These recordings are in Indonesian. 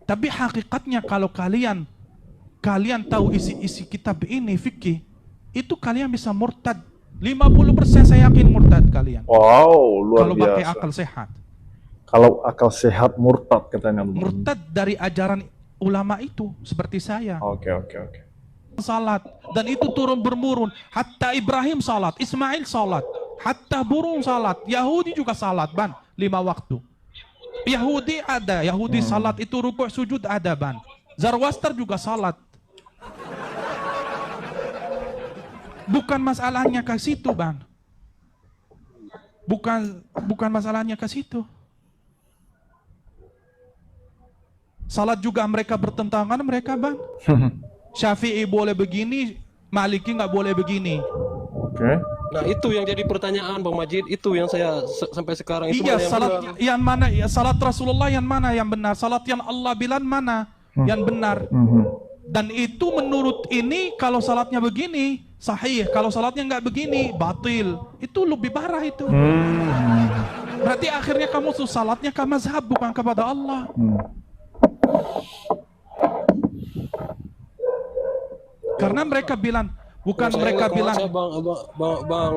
Tapi hakikatnya kalau kalian tahu isi kitab ini fikih, itu kalian bisa murtad. 50% saya yakin murtad kalian. Wow, luar kalau biasa. pakai akal sehat. Kalau akal sehat murtad katanya. Murtad dari ajaran ulama itu seperti saya. Oke. Salat dan itu turun bermurun. Hatta Ibrahim salat, Ismail salat, hatta burung salat, Yahudi juga salat, ban 5 waktu. Yahudi ada, Yahudi salat itu rukuk sujud ada, ban. Zoroaster juga salat. Bukan masalahnya ke situ, ban. Bukan masalahnya ke situ. Salat juga mereka bertentangan mereka, ban. Syafi'i boleh begini, Maliki nggak boleh begini. Oke. Nah itu yang jadi pertanyaan Bang Majid, itu yang saya sampai sekarang itu Iya, mana yang salat benar? yang mana? Ya, salat Rasulullah yang mana yang benar? Salat yang Allah bilang mana yang benar? Dan itu menurut ini kalau salatnya begini sahih, kalau salatnya nggak begini batil. Itu lebih parah itu. Berarti akhirnya kamu salatnya ke mazhab bukan kepada Allah. Karena mereka bilang, bukan Saya mereka nggak ke bilang. mazhab, Bang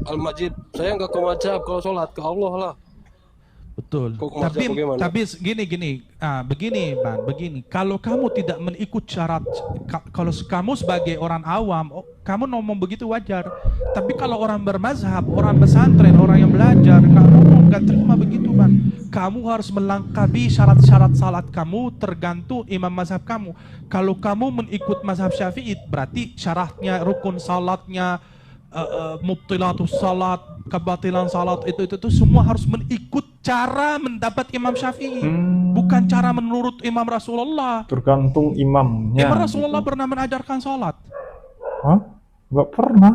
Al-Majid, saya nggak ke mazhab, kalau sholat ke Allah lah. Betul. Kok ke mazhab bagaimana? Tapi begini, Bang, begini. Kalau kamu tidak mengikut syarat, kalau kamu sebagai orang awam, kamu ngomong begitu wajar. Tapi kalau orang bermazhab, orang pesantren, orang yang belajar, kamu nggak terima begitu, Bang. Kamu harus melengkapi syarat-syarat salat kamu tergantung imam mazhab kamu. Kalau kamu mengikut mazhab Syafi'i, berarti syaratnya, rukun salatnya, mubtilatus salat, kebatilan salat itu semua harus mengikut cara mendapat Imam Syafi'i, bukan cara menurut Imam Rasulullah. Tergantung imamnya. Imam Rasulullah pernah mengajarkan salat? Hah? Nggak pernah.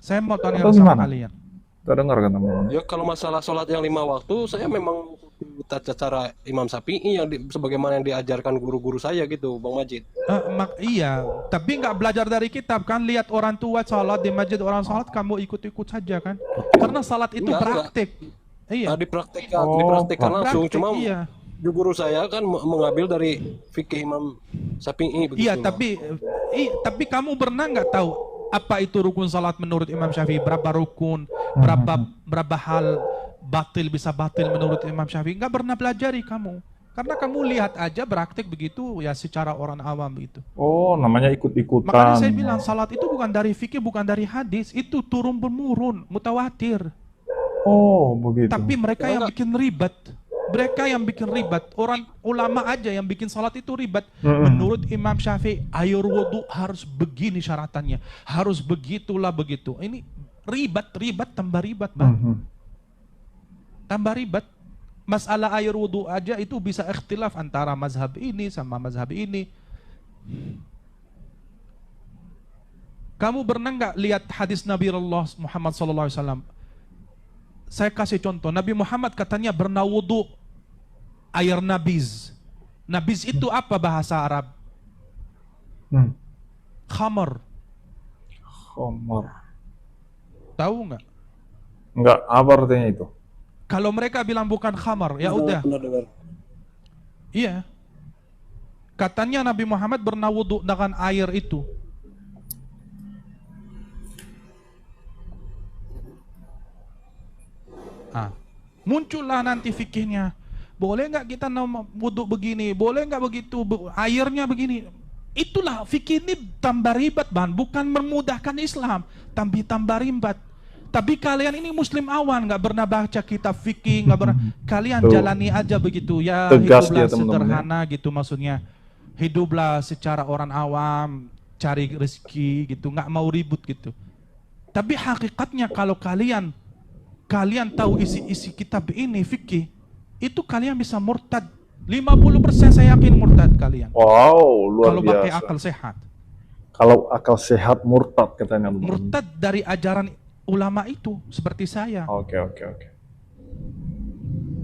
Saya mau tanya Atau sama gimana? kalian. Tak dengar kan teman-teman? Ya kalau masalah sholat yang 5 waktu, saya memang tata cara Imam Syafi'i yang sebagaimana yang diajarkan guru-guru saya gitu, Bang Majid. Iya, tapi nggak belajar dari kitab kan? Lihat orang tua salat di masjid, orang salat kamu ikut-ikut saja kan? Karena salat itu praktik. Iya. Dipraktekkan langsung. Praktik, Cuma iya. guru saya kan mengambil dari fikih Imam Syafi'i begitu. Iya, tapi kamu pernah nggak tahu apa itu rukun salat menurut Imam Syafi'i? Berapa rukun? Berapa hal bisa batil menurut Imam Syafi'i? Nggak pernah pelajari kamu. Karena kamu lihat aja praktik begitu ya secara orang awam begitu. Oh, namanya ikut-ikutan. Makanya saya bilang salat itu bukan dari fikih, bukan dari hadis, itu turun menurun, mutawatir. Oh, begitu. Tapi mereka yang bikin ribet. Mereka yang bikin ribet, orang ulama aja yang bikin salat itu ribet. Menurut Imam Syafi'i, air wudu harus begini syaratannya, harus begitulah begitu. Ini ribet, tambah ribet, Bang. Tambah ribet. Masalah air wudu aja itu bisa ikhtilaf antara mazhab ini sama mazhab ini. Kamu pernah nggak lihat hadis Nabi Allah Muhammad SAW? Saya kasih contoh, Nabi Muhammad katanya bernawudu air nabiz. Nabiz itu apa bahasa Arab? Khamar. Khamar. Tahu nggak? Enggak, apa artinya itu? Kalau mereka bilang bukan khamar, ya udah. Iya. Katanya Nabi Muhammad bernawudu dengan air itu. Muncullah nanti fikihnya. Boleh nggak kita wudhu begini? Boleh nggak begitu? Airnya begini. Itulah fikih ini tambah ribet, Bang. Bukan memudahkan Islam, tambah ribet. Tapi kalian ini Muslim awan, nggak pernah baca kitab fikih, nggak pernah. Kalian jalani aja begitu ya. Tegas hiduplah dia, teman-teman, sederhana gitu maksudnya. Hiduplah secara orang awam, cari rezeki gitu, nggak mau ribut gitu. Tapi hakikatnya kalau kalian tahu isi kitab ini fikih, itu kalian bisa murtad. 50% saya yakin murtad kalian. Wow, luar kalau biasa. pakai akal sehat. Kalau akal sehat murtad katanya. Murtad dari ajaran ulama itu seperti saya. Oke.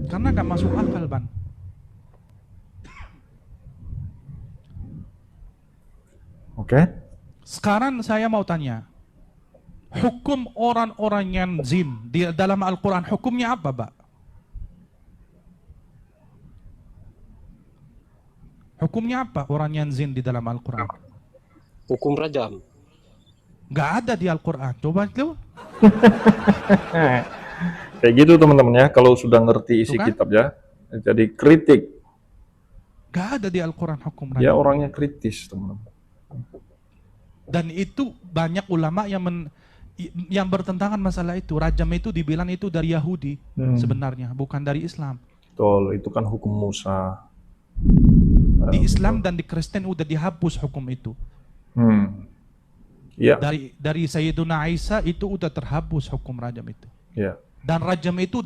Karena gak masuk akal, Bang. Oke. Sekarang saya mau tanya, hukum orang-orang yang zin di dalam Al-Quran hukumnya apa, Pak? Hukumnya apa orang yang zin di dalam Al-Quran? Hukum rajam. Nggak ada di Al-Quran. Coba itu. Kayak gitu teman-teman ya, kalau sudah ngerti isi Tuh kan? kitab ya. Jadi kritik, Nggak ada di Al-Quran hukum dia rajam. orangnya kritis teman-teman. Dan itu banyak ulama yang bertentangan masalah itu. Rajam itu dibilang itu dari Yahudi sebenarnya, bukan dari Islam. Betul, itu kan hukum Musa. Di Islam dan di Kristen udah dihapus hukum itu. Iya, Dari Sayyiduna Isa itu udah terhapus hukum rajam itu. iya. Dan rajam itu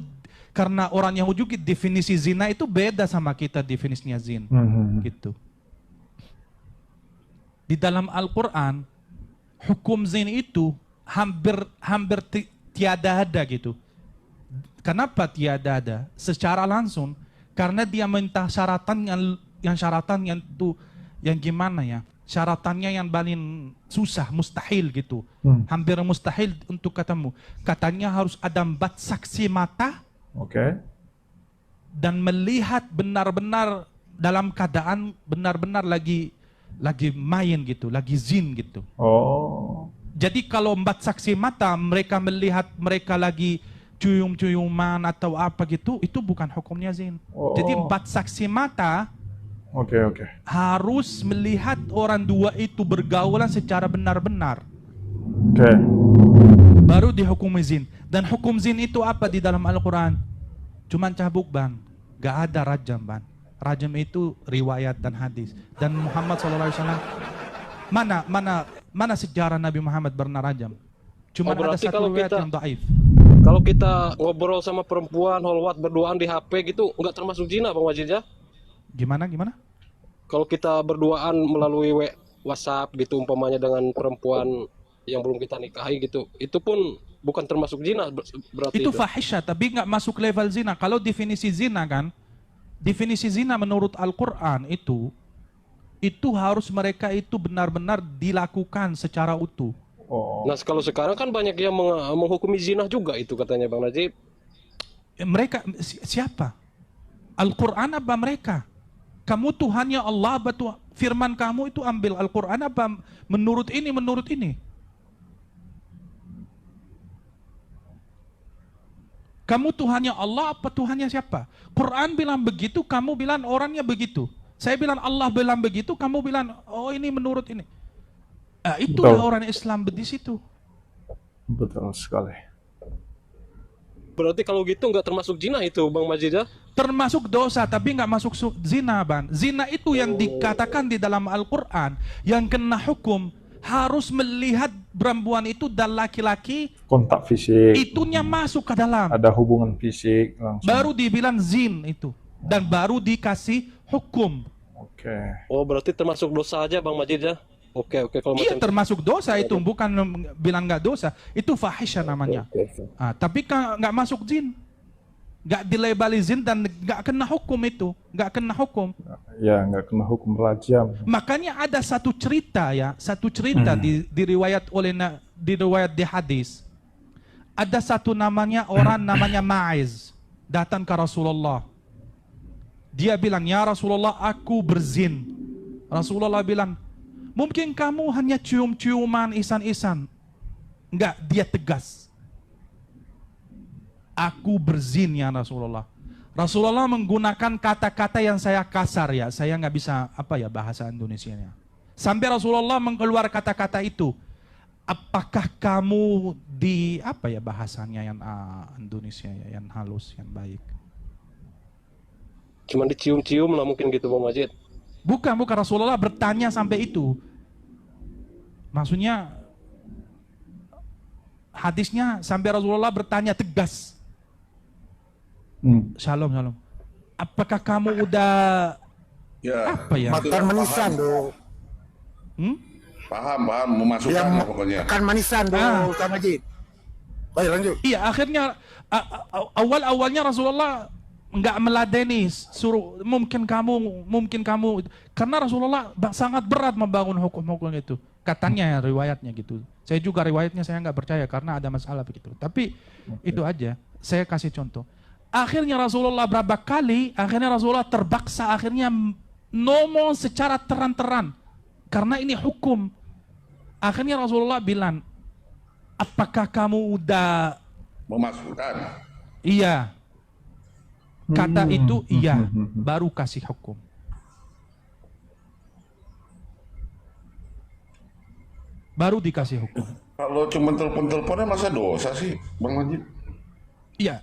karena orang Yahudi juga definisi zina itu beda sama kita definisinya zin. Gitu. Di dalam Al-Quran hukum zin itu hampir tiada ada gitu. Kenapa tiada ada? Secara langsung karena dia minta syaratan yang tuh yang gimana ya? Syaratannya yang paling susah, mustahil gitu. Hampir mustahil untuk ketemu. Katanya harus ada 4 saksi mata Oke. dan melihat benar-benar dalam keadaan benar-benar lagi main gitu, lagi zin gitu. Oh, Jadi kalau 4 saksi mata mereka melihat mereka lagi cium-ciuman atau apa gitu, itu bukan hukumnya zin. Oh. Jadi 4 saksi mata oke. harus melihat orang dua itu bergaulan secara benar-benar. Oke. Baru dihukum zin. Dan hukum zin itu apa di dalam Al-Quran? Cuman cabuk bang. Gak ada rajam bang. Rajam itu riwayat dan hadis. Dan Muhammad SAW, mana sejarah Nabi Muhammad pernah rajam? Cuman ada berarti satu kalau riwayat kita- yang dhaif. Kalau kita ngobrol sama perempuan, holwat berduaan di HP gitu, nggak termasuk zina Bang Majid ya? Gimana? Kalau kita berduaan melalui WhatsApp gitu umpamanya dengan perempuan yang belum kita nikahi gitu, itu pun bukan termasuk zina berarti Itu fahisha, tapi nggak masuk level zina. Kalau definisi zina kan, definisi zina menurut Al-Quran itu harus mereka itu benar-benar dilakukan secara utuh. Oh, Nah, kalau sekarang kan banyak yang menghukumi zina juga itu katanya Bang Najib. Mereka siapa? Al-Quran apa mereka? Kamu Tuhannya Allah apa firman kamu itu ambil Al-Quran apa menurut ini? Kamu Tuhannya Allah apa Tuhannya siapa? Quran bilang begitu, kamu bilang orangnya begitu. Saya bilang Allah bilang begitu, kamu bilang oh ini menurut ini. Itulah Betul. orang Islam di situ. betul sekali. Berarti kalau gitu nggak termasuk zina itu Bang Majid ya? Termasuk dosa tapi nggak masuk zina ban. Zina itu yang dikatakan di dalam Al-Quran yang kena hukum harus melihat perempuan itu dan laki-laki Kontak fisik, itunya masuk ke dalam. ada hubungan fisik langsung. Baru dibilang zin itu dan baru dikasih hukum. Oke. Oh, berarti termasuk dosa aja Bang Majid ya? Oke, kalau Iya macam termasuk dosa itu bukan bilang nggak dosa itu fahisha namanya. Tapi nggak masuk zin, nggak dilabeli zin dan nggak kena hukum itu, nggak kena hukum. Ya, nggak kena hukum rajam. Makanya ada satu cerita di riwayat di hadis. Ada satu orang namanya Ma'iz datang ke Rasulullah. Dia bilang, "Ya Rasulullah, aku berzin." Rasulullah bilang, "Mungkin kamu hanya cium-ciuman, isan-isan." Enggak, dia tegas. "Aku berzin ya Rasulullah." Rasulullah menggunakan kata-kata yang saya kasar ya. Saya nggak bisa bahasa Indonesianya. Sampai Rasulullah mengeluarkan kata-kata itu. Apakah kamu bahasanya yang Indonesia ya, yang halus, yang baik? cuma dicium-cium lah mungkin gitu Bang Majid. Bukan Rasulullah bertanya sampai itu. Maksudnya hadisnya sampai Rasulullah bertanya tegas. Shalom. Apakah kamu udah makan manisan dong. Paham, memasukkan lah pokoknya. Makan manisan dong, Kak Majid. Baik, lanjut. Iya, akhirnya awalnya Rasulullah nggak meladeni suruh mungkin kamu karena Rasulullah sangat berat membangun hukum-hukum itu katanya riwayatnya gitu. Saya juga riwayatnya saya nggak percaya karena ada masalah begitu. Tapi itu aja. Saya kasih contoh. Akhirnya Rasulullah berapa kali? Akhirnya Rasulullah terpaksa akhirnya ngomong secara terang-teran karena ini hukum. Akhirnya Rasulullah bilang, apakah kamu udah Memasukkan. iya? Kata itu iya, baru kasih hukum. Baru dikasih hukum. Kalau cuma telepon-teleponnya masa dosa sih, Bang Majid? Iya,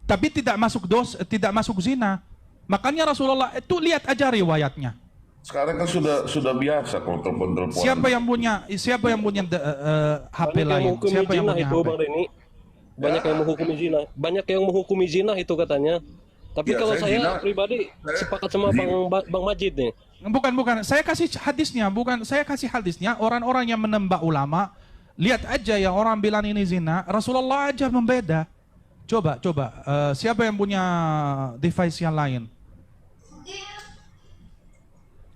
tapi tidak masuk tidak masuk zina. Makanya Rasulullah itu lihat aja riwayatnya. Sekarang kan sudah biasa kalau telepon-telepon. Siapa yang punya HP Banyak yang lain? menghukumi Siapa yang zina punya itu, HP? Bang Reni. Banyak yang menghukumi zina. Banyak yang menghukumi zina itu katanya. Tapi Ya, kalau saya saya zina- pribadi saya- sepakat sama Bang Majid nih. Bukan. Saya kasih hadisnya, Orang-orang yang menembak ulama, lihat aja yang orang bilang ini zina, Rasulullah aja membeda. Coba, siapa yang punya device yang lain?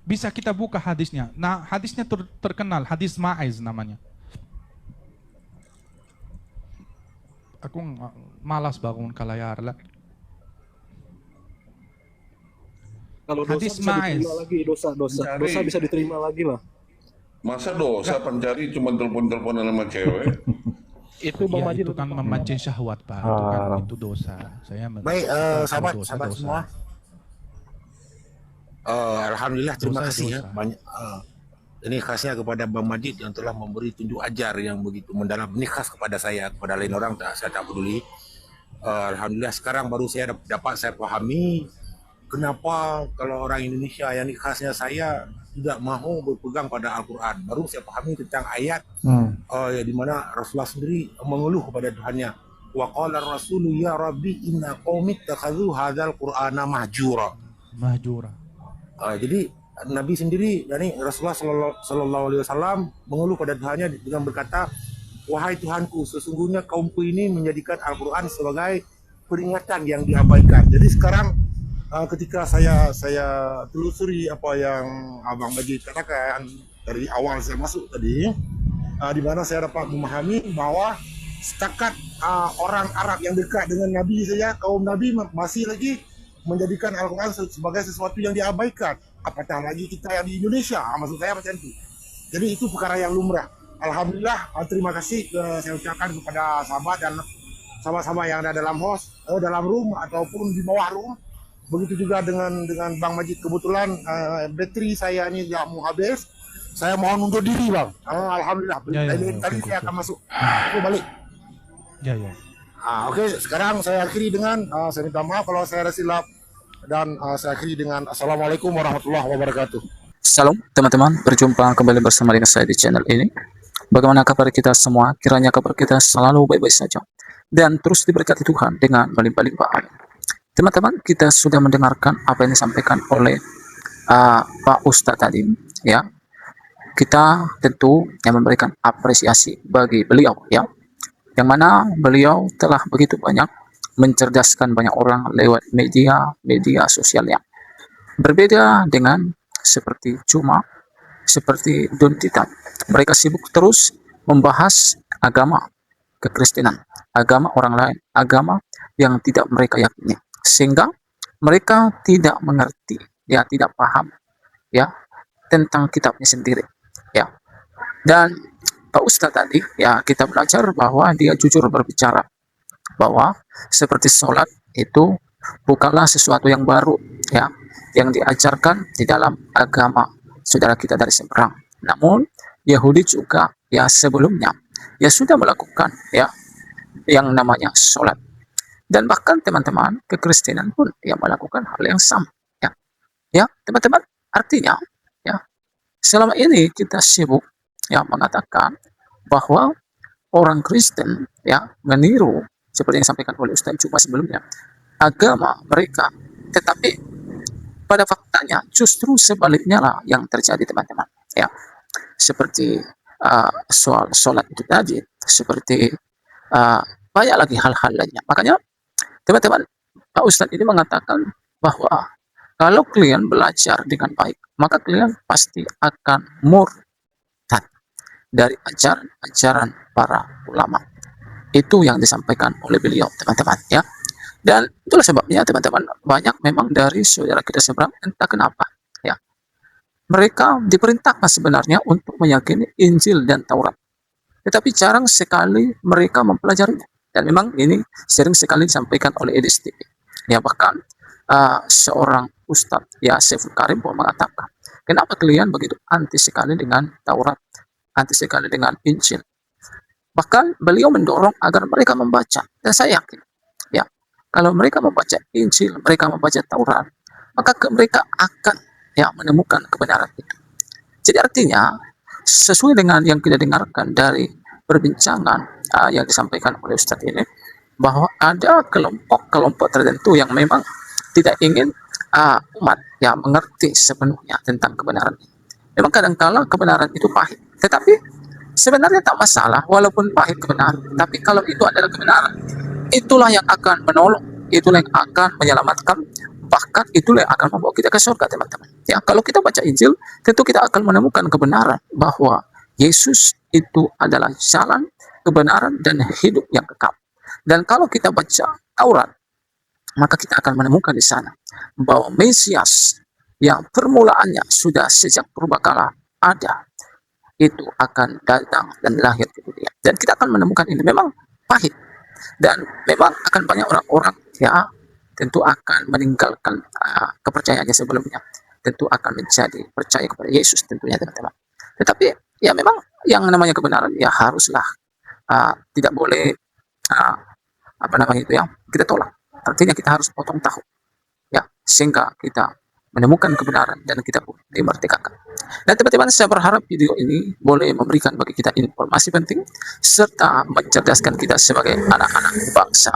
Bisa kita buka hadisnya. Nah, hadisnya terkenal, hadis Ma'iz namanya. Aku malas bangun ke layar lah. Kalau dosa Hadis bisa Ma'iz. diterima lagi, dosa Mencari- bisa diterima lagi lah. Masa dosa pencari cuma telepon-teleponan sama cewek? Itu Bang Ya, Majid itu kan memancing syahwat, Pak. Itu dosa. Baik, itu sahabat semua. Alhamdulillah, terima Dosa, kasih ya dosa. banyak. Ini khasnya kepada Bang Majid yang telah memberi tunjuk ajar yang begitu mendalam. Ini khas kepada saya, kepada lain orang saya tak peduli. Alhamdulillah sekarang baru saya dapat saya pahami kenapa kalau orang Indonesia yang ini khasnya saya tidak mau berpegang pada Al-Quran. Baru saya pahami tentang ayat di mana Rasulullah sendiri mengeluh kepada Tuhannya. Wa qala rasulu ya rabbi inna qaumi ittakhadhu hadzal qur'ana mahjura. Mahjura. Jadi Nabi sendiri, yakni Rasulullah Sallallahu Alaihi Wasallam mengeluh pada Tuhannya dengan berkata, wahai Tuhanku, sesungguhnya kaumku ini menjadikan Al-Quran sebagai peringatan yang diabaikan. Jadi sekarang ketika saya telusuri apa yang Abang Majid katakan dari awal saya masuk tadi, di mana saya dapat memahami bahwa setakat orang Arab yang dekat dengan Nabi saja, kaum Nabi masih lagi menjadikan Al-Quran sebagai sesuatu yang diabaikan. Apatah lagi kita yang di Indonesia, maksud saya macam itu. Jadi itu perkara yang lumrah. Alhamdulillah, terima kasih saya ucapkan kepada sahabat dan sahabat-sahabat yang ada dalam dalam room ataupun di bawah room. Begitu juga dengan Bang Majid. Kebetulan bateri saya ini tidak mau habis. Saya mohon undur diri, Bang. Alhamdulillah. Tadi saya akan masuk. Aku balik. Ya. Oke, sekarang saya akhiri dengan saya minta maaf kalau saya ada silap dan saya akhiri dengan Assalamualaikum warahmatullahi wabarakatuh. Salam teman-teman, berjumpa kembali bersama dengan saya di channel ini. Bagaimana kabar kita semua? Kiranya kabar kita selalu baik-baik saja dan terus diberkati Tuhan dengan berlimpah-limpah. Amin. Teman-teman, kita sudah mendengarkan apa yang disampaikan oleh Pak Ustadz tadi, ya. Kita tentu yang memberikan apresiasi bagi beliau, ya, yang mana beliau telah begitu banyak mencerdaskan banyak orang lewat media sosialnya. Berbeda dengan seperti Don Tita. Mereka sibuk terus membahas agama kekristenan, agama orang lain, agama yang tidak mereka yakini, sehingga mereka tidak mengerti, ya, tidak paham, ya, tentang kitabnya sendiri, ya. Dan Pak Ustadz tadi, ya, kita belajar bahwa dia jujur berbicara bahwa seperti sholat itu bukanlah sesuatu yang baru, ya, yang diajarkan di dalam agama saudara kita dari seberang. Namun Yahudi juga, ya, sebelumnya ya sudah melakukan, ya, yang namanya sholat, dan bahkan teman-teman kekristenan pun yang melakukan hal yang sama, ya teman-teman. Artinya, ya, selama ini kita sibuk, ya, mengatakan bahwa orang Kristen, ya, meniru seperti yang disampaikan oleh Ustaz Cuma sebelumnya agama mereka, tetapi pada faktanya justru sebaliknya lah yang terjadi, teman-teman, ya. Seperti soal sholat itu tadi, seperti banyak lagi hal-hal lainnya. Makanya teman-teman, Pak Ustadz ini mengatakan bahwa kalau kalian belajar dengan baik, maka kalian pasti akan murtad dari ajaran para ulama. Itu yang disampaikan oleh beliau, teman-teman, ya. Dan itulah sebabnya, teman-teman, banyak memang dari saudara kita seberang entah kenapa mereka diperintahkan sebenarnya untuk meyakini Injil dan Taurat. Tetapi jarang sekali mereka mempelajarinya. Dan memang ini sering sekali disampaikan oleh EDSTP. Ya, bahkan seorang Ustadz, ya Saiful Karim pun mengatakan, kenapa kalian begitu anti sekali dengan Taurat, anti sekali dengan Injil? Bahkan beliau mendorong agar mereka membaca. Dan saya yakin, ya, kalau mereka membaca Injil, mereka membaca Taurat, maka mereka akan menemukan kebenaran itu. Jadi artinya, sesuai dengan yang kita dengarkan dari perbincangan yang disampaikan oleh Ustadz ini, bahwa ada kelompok-kelompok tertentu yang memang tidak ingin umat mengerti sepenuhnya tentang kebenaran ini. Memang kadangkala kebenaran itu pahit, tetapi sebenarnya tak masalah walaupun pahit kebenaran. Tapi kalau itu adalah kebenaran, itulah yang akan menolong, itulah yang akan menyelamatkan, bahkan itulah yang akan membawa kita ke surga, teman-teman. Ya, kalau kita baca Injil, tentu kita akan menemukan kebenaran bahwa Yesus itu adalah jalan, kebenaran, dan hidup yang kekal. Dan kalau kita baca Taurat, maka kita akan menemukan di sana bahwa Mesias yang permulaannya sudah sejak purbakala ada, itu akan datang dan lahir di dunia. Dan kita akan menemukan ini memang pahit. Dan memang akan banyak orang-orang tentu akan meninggalkan kepercayaannya sebelumnya. Tentu akan menjadi percaya kepada Yesus tentunya, teman-teman. Tetapi ya memang yang namanya kebenaran ya haruslah tidak boleh kita tolak. Artinya kita harus potong tahu, ya, sehingga kita menemukan kebenaran dan kita pun dimerdekakan. Dan teman-teman, saya berharap video ini boleh memberikan bagi kita informasi penting serta mencerdaskan kita sebagai anak-anak bangsa.